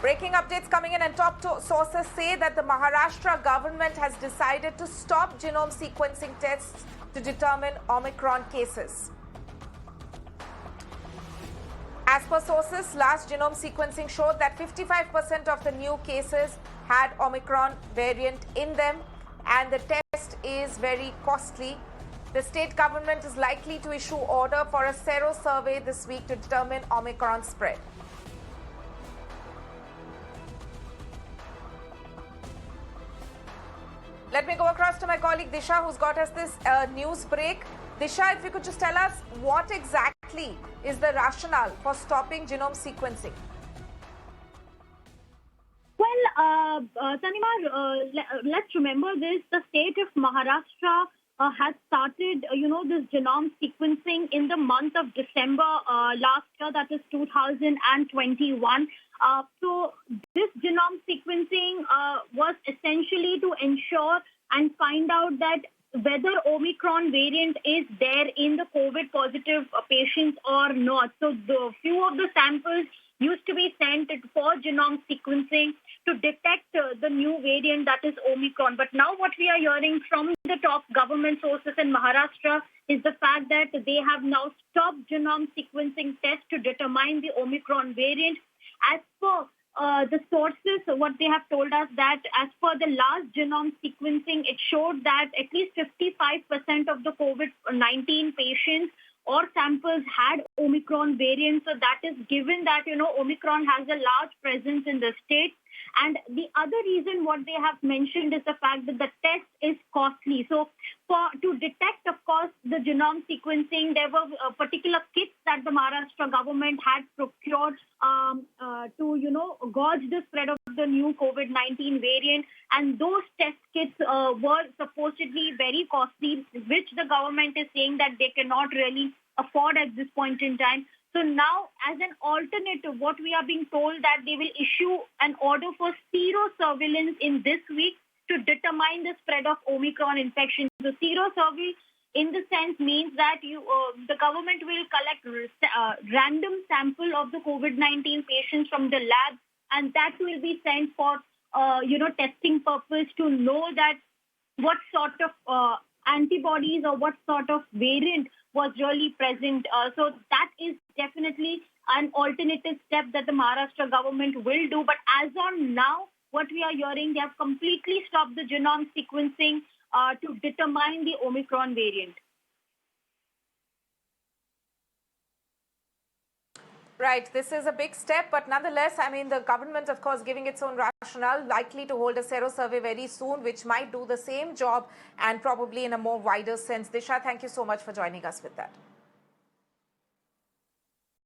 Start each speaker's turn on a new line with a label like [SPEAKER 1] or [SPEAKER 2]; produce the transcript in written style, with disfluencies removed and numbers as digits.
[SPEAKER 1] Breaking updates coming in, and top sources say that the Maharashtra government has decided to stop genome sequencing tests to determine Omicron cases. As per sources, last genome sequencing showed that 55% of the new cases had Omicron variant in them, and the test is very costly. The state government is likely to issue order for a sero survey this week to determine Omicron spread. Let me go across to my colleague Disha, who's got us this news break. Disha, if you could just tell us what exactly is the rationale for stopping genome sequencing?
[SPEAKER 2] Well, Tanimar, let's remember this. The state of Maharashtra has started, this genome sequencing in the month of December last year, that is 2021. So this genome sequencing was essentially to ensure and find out that whether Omicron variant is there in the COVID positive patients or not. So the few of the samples used to be sent for genome sequencing to detect the new variant, that is Omicron. But now what we are hearing from the top government sources in Maharashtra is the fact that they have now stopped genome sequencing tests to determine the Omicron variant. As per the sources, what they have told us that as per the last genome sequencing, it showed that at least 55% of the COVID-19 patients or samples had Omicron variant. So that is given that, Omicron has a large presence in the state. And the other reason what they have mentioned is the fact that the test is costly. So to detect, of course, the genome sequencing, there were particular kits that the Maharashtra government had procured to, gauge the spread of the new COVID-19 variant. And those test kits were supposedly very costly, which the government is saying that they cannot really afford at this point in time. So now, as an alternative, what we are being told that they will issue an order for sero surveillance in this week to determine the spread of Omicron infection. The sero survey, in the sense, means that the government will collect random sample of the COVID-19 patients from the lab, and that will be sent for testing purpose to know that what sort of antibodies or what sort of variant was really present. So that is definitely an alternative step that the Maharashtra government will do. But as on now, what we are hearing, they have completely stopped the genome sequencing to determine the Omicron variant.
[SPEAKER 1] Right. This is a big step, but nonetheless, the government, of course, giving its own rationale, likely to hold a sero survey very soon, which might do the same job and probably in a more wider sense. Disha, thank you so much for joining us with that.